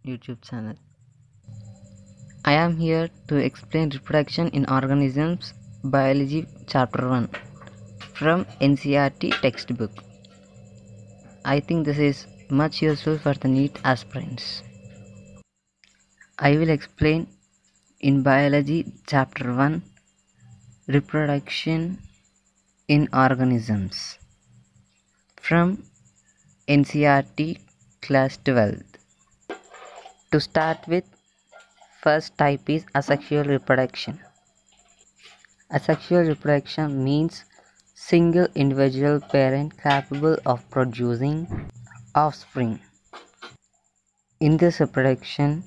YouTube channel. I am here to explain reproduction in organisms, biology chapter 1 from NCERT textbook. I think this is much useful for the NEET aspirants. I will explain in biology chapter 1 reproduction in organisms from NCERT class 12. To start with, first type is asexual reproduction. Asexual reproduction means single individual parent capable of producing offspring. In this reproduction,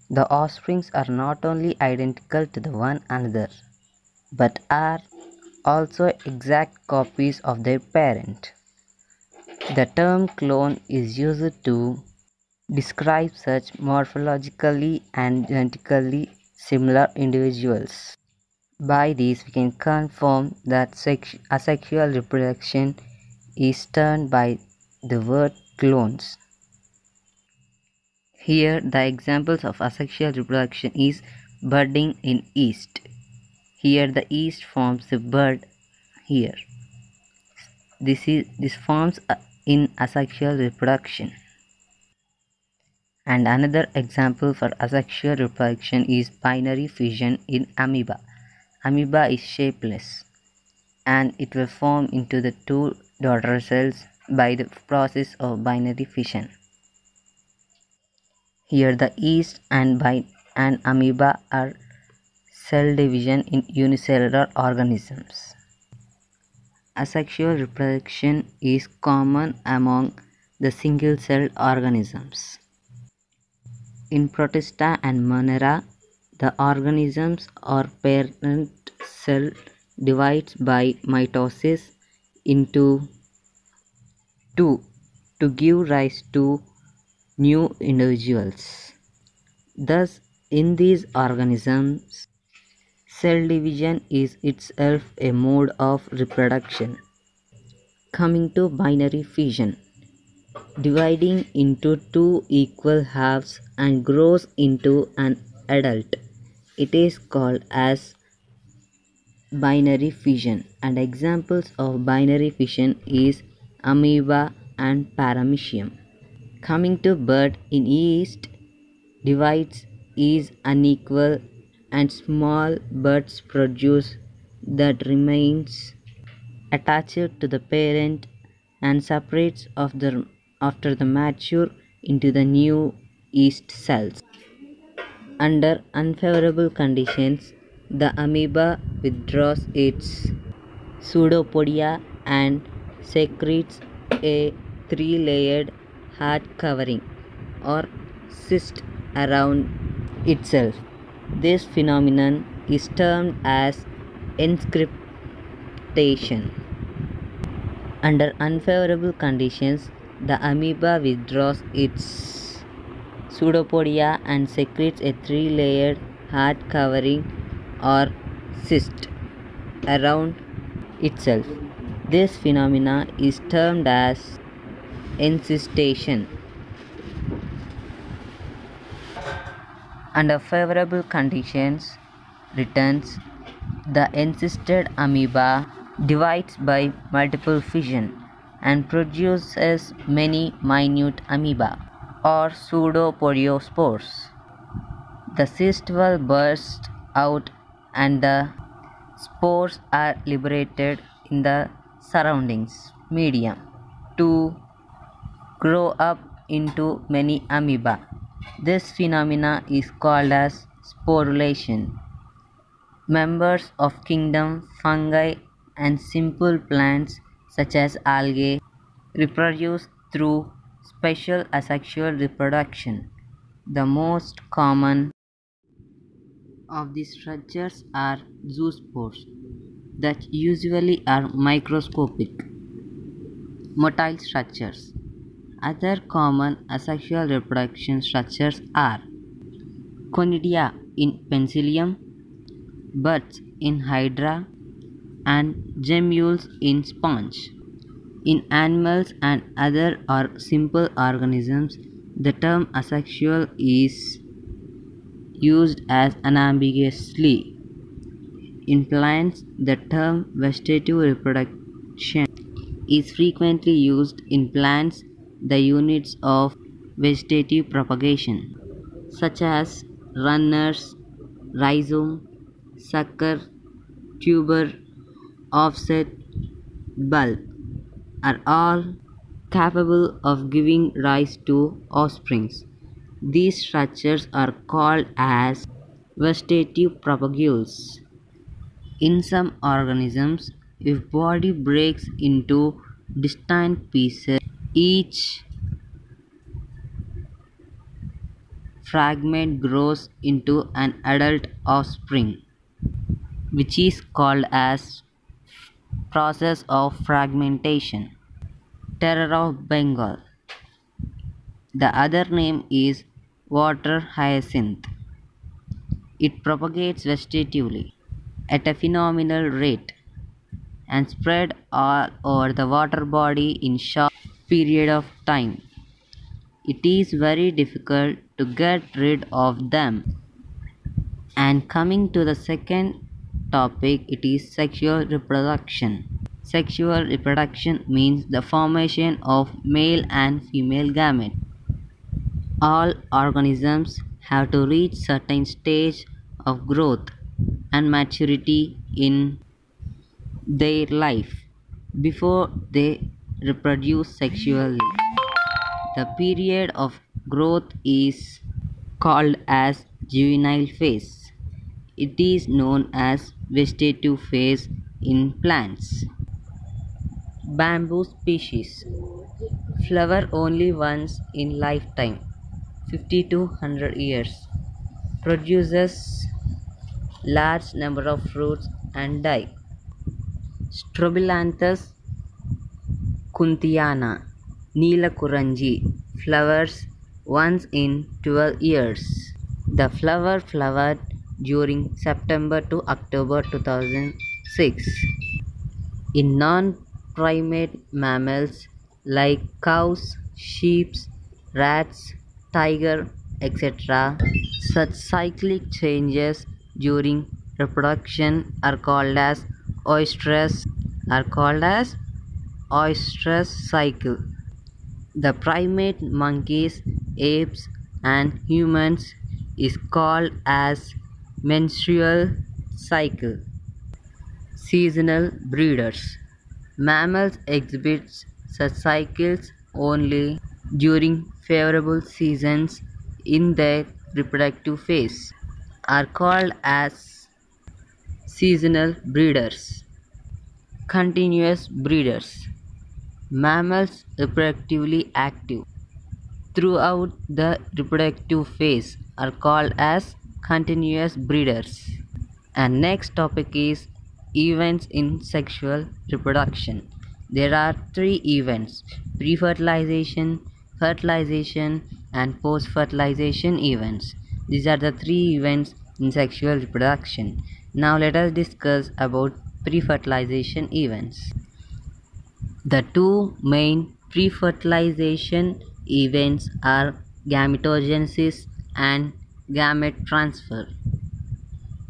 the offsprings are not only identical to the one another, but are also exact copies of their parent. The term clone is used to describe such morphologically and genetically similar individuals. By this, we can confirm that asexual reproduction is termed by the word clones. Here, the examples of asexual reproduction is budding in yeast. Here, the yeast forms the bud. Here, this forms in asexual reproduction. And another example for asexual reproduction is binary fission in amoeba. Amoeba is shapeless and it will form into the two daughter cells by the process of binary fission. Here the yeast and amoeba are cell division in unicellular organisms. Asexual reproduction is common among the single-celled organisms. In Protista and Monera, the organisms or parent cell divides by mitosis into two to give rise to new individuals. Thus, in these organisms, cell division is itself a mode of reproduction. Coming to binary fission, dividing into two equal halves and grows into an adult. It is called as binary fission, and examples of binary fission is amoeba and paramecium. Coming to bud in yeast, divides is unequal and small buds produce that remains attached to the parent and separates after the mature into the new yeast cells. Under unfavorable conditions, the amoeba withdraws its pseudopodia and secretes a three-layered hard covering or cyst around itself. This phenomenon is termed as enscriptation. Under unfavorable conditions, the amoeba withdraws its pseudopodia and secretes a three-layered hard covering or cyst around itself. This phenomena is termed as encystation. Under favorable conditions, returns, the encysted amoeba divides by multiple fission and produces many minute amoeba or pseudopodiospores. The cyst will burst out and the spores are liberated in the surroundings medium to grow up into many amoeba. This phenomena is called as sporulation. Members of kingdom fungi and simple plants such as algae reproduce through special asexual reproduction. The most common of these structures are zoospores that usually are microscopic motile structures. Other common asexual reproduction structures are conidia in Penicillium, buds in Hydra, and gemmules in sponge. In animals and other simple organisms, The term asexual is used as unambiguously. In plants, the term vegetative reproduction is frequently used in plants, the units of vegetative propagation, such as runners, rhizome, sucker, tuber, offset, bulb, are all capable of giving rise to offsprings. These structures are called as vegetative propagules. In some organisms, if body breaks into distinct pieces, each fragment grows into an adult offspring, which is called as process of fragmentation. Terror of Bengal. The other name is water hyacinth. It propagates vegetatively at a phenomenal rate and spread all over the water body in short period of time. It is very difficult to get rid of them. And coming to the second topic, it is sexual reproduction. Sexual reproduction means the formation of male and female gametes. All organisms have to reach certain stage of growth and maturity in their life before they reproduce sexually. The period of growth is called as juvenile phase. It is known as vegetative phase in plants. Bamboo species flower only once in lifetime, 50 to 100 years, produces large number of fruits and die. Strobilanthes kunthiana Neelakuranji flowers once in 12 years. The flower flowered during September to October 2006. In non-primate mammals like cows, sheep, rats, tiger, etc., such cyclic changes during reproduction are called as oestrus cycle. The primate monkeys, apes, and humans is called as menstrual cycle. Seasonal breeders. Mammals exhibit such cycles only during favorable seasons in their reproductive phase, are called as seasonal breeders. Continuous breeders. Mammals reproductively active throughout the reproductive phase are called as continuous breeders. And next topic is events in sexual reproduction. There are three events: pre-fertilization, fertilization, and post-fertilization events. These are the three events in sexual reproduction. Now let us discuss about pre-fertilization events. The two main pre-fertilization events are gametogenesis and gamete transfer.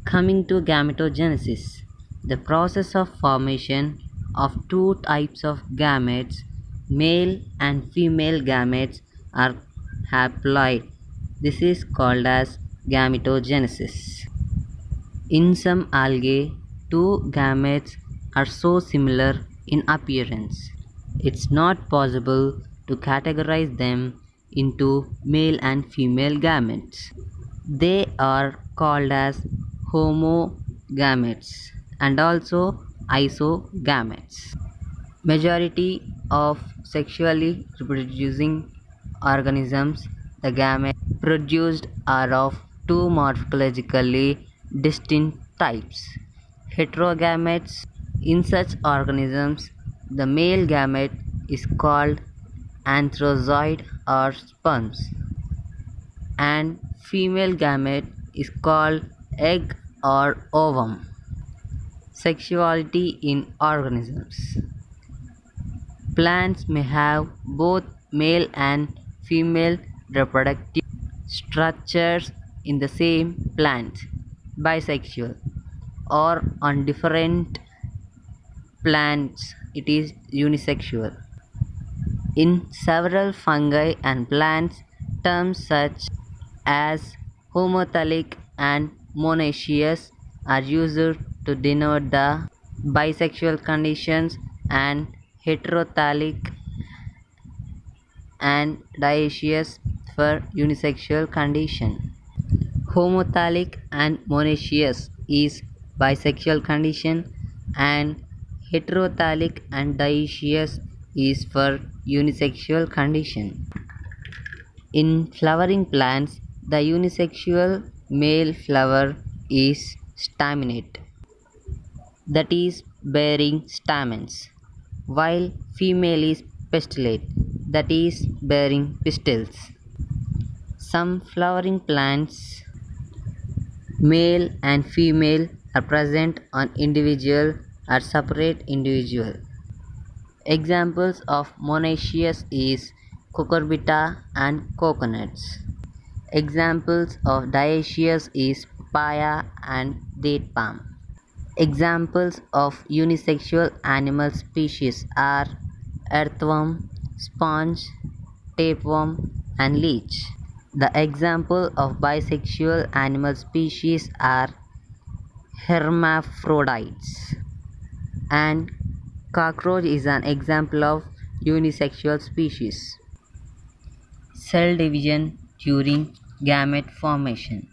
Coming to gametogenesis, the process of formation of two types of gametes, male and female gametes, are haploid. This is called as gametogenesis. In some algae, two gametes are so similar in appearance, it's not possible to categorize them into male and female gametes. They are called as homogametes and also isogametes. Majority of sexually reproducing organisms, the gametes produced are of two morphologically distinct types. Heterogametes. In such organisms, the male gamete is called anthrozoid or sperms, and female gamete is called egg or ovum. Sexuality in organisms. Plants may have both male and female reproductive structures in the same plant, bisexual, or on different plants it is unisexual. In several fungi and plants, terms such as homothallic and monoecious are used to denote the bisexual conditions, and heterothallic and dioecious for unisexual condition. Homothallic and monoecious is bisexual condition, and heterothallic and dioecious is for unisexual condition. In flowering plants, the unisexual male flower is staminate, that is bearing stamens, while female is pistillate, that is bearing pistils. Some flowering plants, male and female, are present on individual or separate individual. Examples of monoecious is cucurbita and coconuts. Examples of dioecious is papaya and date palm. Examples of unisexual animal species are earthworm, sponge, tapeworm, and leech. The example of bisexual animal species are hermaphrodites, and cockroach is an example of unisexual species. Cell division during gamete formation.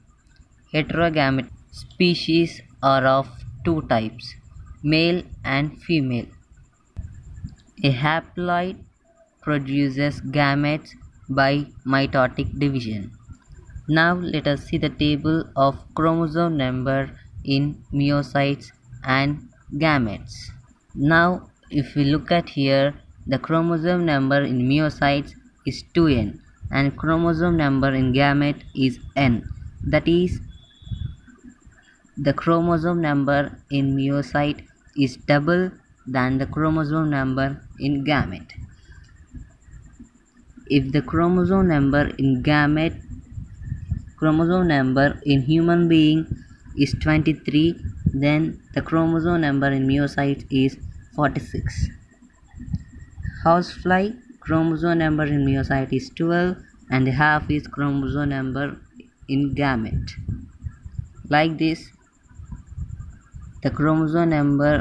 Heterogamete species are of two types, male and female. A haploid produces gametes by mitotic division. Now let us see the table of chromosome number in meiocytes and gametes. Now if we look at here, the chromosome number in meiocytes is 2n and chromosome number in gamete is n. That is, the chromosome number in meiocyte is double than the chromosome number in gamete. If the chromosome number in human being is 23, then the chromosome number in meiocyte is 46. Housefly chromosome number in meiocyte is 12 and half is chromosome number in gamete. Like this, the chromosome number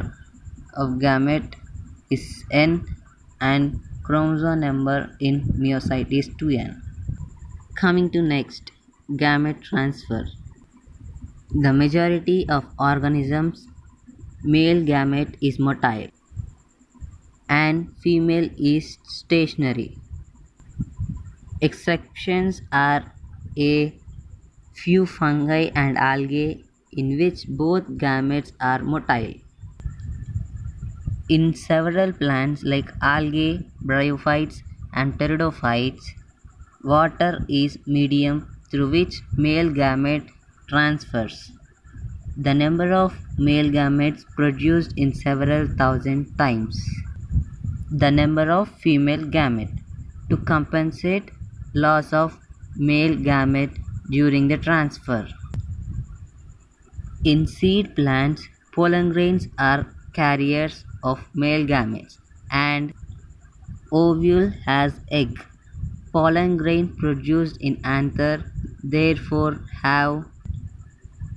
of gamete is n and chromosome number in meiocyte is 2n. Coming to next, gamete transfer. The majority of organisms, male gamete is motile and female is stationary. Exceptions are a few fungi and algae in which both gametes are motile. In several plants like algae, bryophytes and pteridophytes, water is medium through which male gamete transfers. The number of male gametes produced in several thousand times the number of female gamete to compensate loss of male gamete during the transfer. In seed plants, pollen grains are carriers of male gametes and ovule has egg. Pollen grain produced in anther therefore have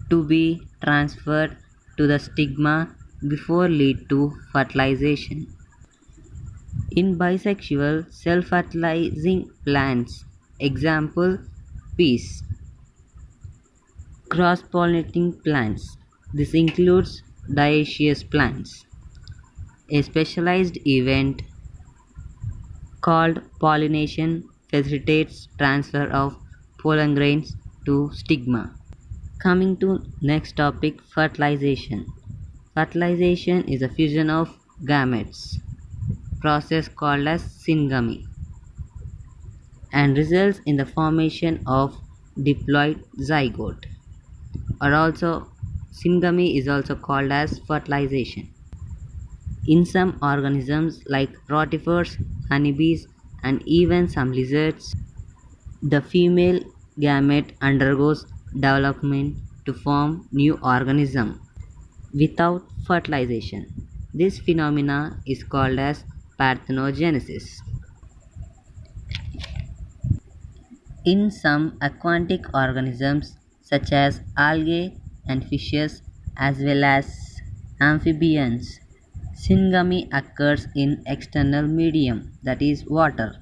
to be transferred to the stigma before lead to fertilization. In bisexual self-fertilizing plants, example peas. Cross-pollinating plants. This includes dioecious plants. A specialized event called pollination facilitates transfer of pollen grains to stigma. Coming to next topic, fertilization. Fertilization is a fusion of gametes, process called as syngamy, and results in the formation of diploid zygote, or also syngamy is also called as fertilization. In some organisms like rotifers, honeybees and even some lizards, The female gamete undergoes development to form new organism without fertilization. This phenomena is called as parthenogenesis. In some aquatic organisms such as algae and fishes as well as amphibians, syngamy occurs in external medium, that is water.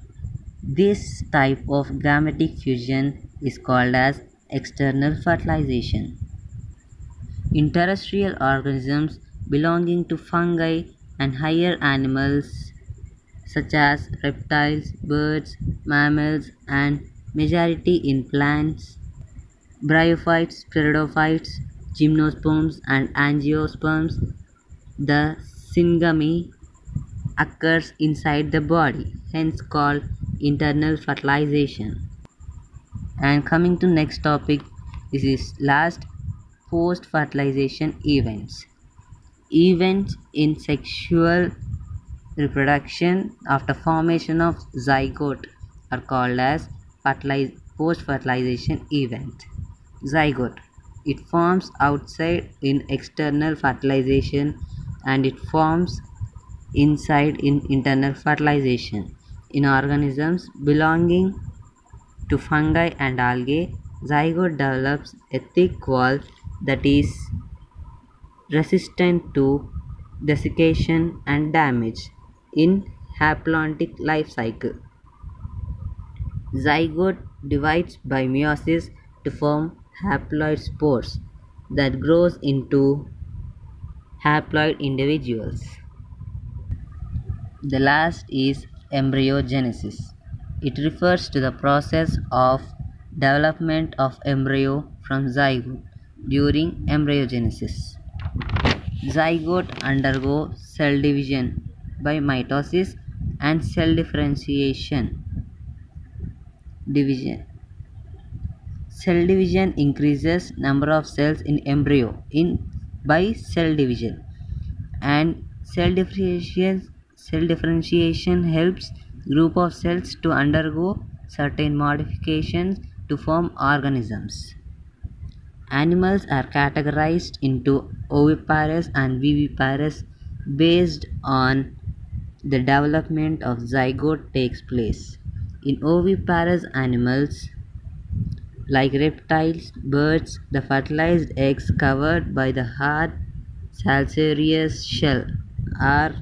This type of gametic fusion is called as external fertilization. In terrestrial organisms belonging to fungi and higher animals such as reptiles, birds, mammals, and majority in plants, bryophytes, pteridophytes, gymnosperms, and angiosperms, the syngamy occurs inside the body, hence called internal fertilization. And coming to next topic, this is last, post-fertilization events. Events in sexual reproduction after formation of zygote are called as post-fertilization event. Zygote. It forms outside in external fertilization and it forms inside in internal fertilization. In organisms belonging to fungi and algae, zygote develops a thick wall that is resistant to desiccation and damage in haplontic life cycle. Zygote divides by meiosis to form haploid spores that grows into haploid individuals. The last is embryogenesis. It refers to the process of development of embryo from zygote during embryogenesis. Zygote undergo cell division by mitosis and cell differentiation. Cell division increases number of cells in embryo by cell division, and cell differentiation helps group of cells to undergo certain modifications to form organisms. Animals are categorized into oviparous and viviparous based on the development of zygote takes place. In oviparous animals like reptiles, birds, the fertilized eggs covered by the hard calcareous shell are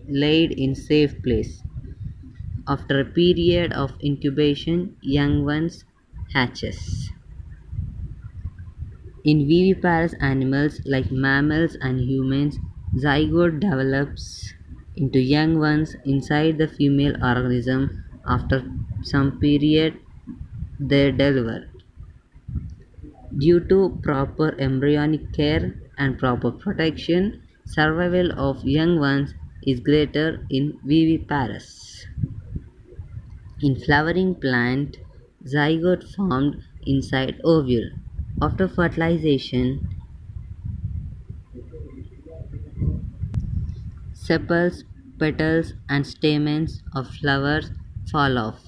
laid in safe place. After a period of incubation, young ones hatches. In viviparous animals like mammals and humans, zygote develops into young ones inside the female organism. After some period, they deliver. Due to proper embryonic care and proper protection, survival of young ones is greater in viviparous. In flowering plant, zygote formed inside ovule. After fertilization, sepals, petals, and stamens of flowers fall off.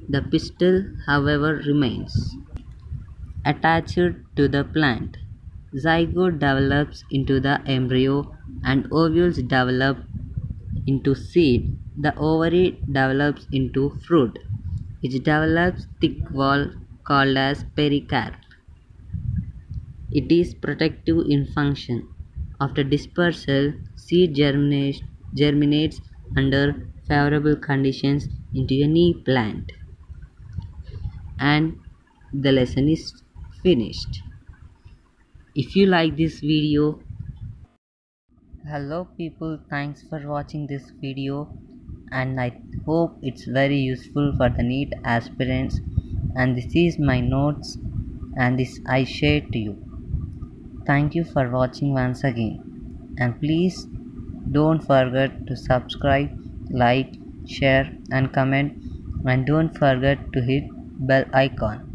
The pistil, however, remains attached to the plant. Zygote develops into the embryo and ovules develop into seed. The ovary develops into fruit, which develops thick wall called as pericarp. It is protective in function. After dispersal, seed germinates under favorable conditions into any plant. And the lesson is finished. If you like this video, hello people, thanks for watching this video, and I hope it's very useful for the NEET aspirants, and this is my notes and this I shared to you. Thank you for watching once again, and please don't forget to subscribe, like, share and comment, and don't forget to hit bell icon.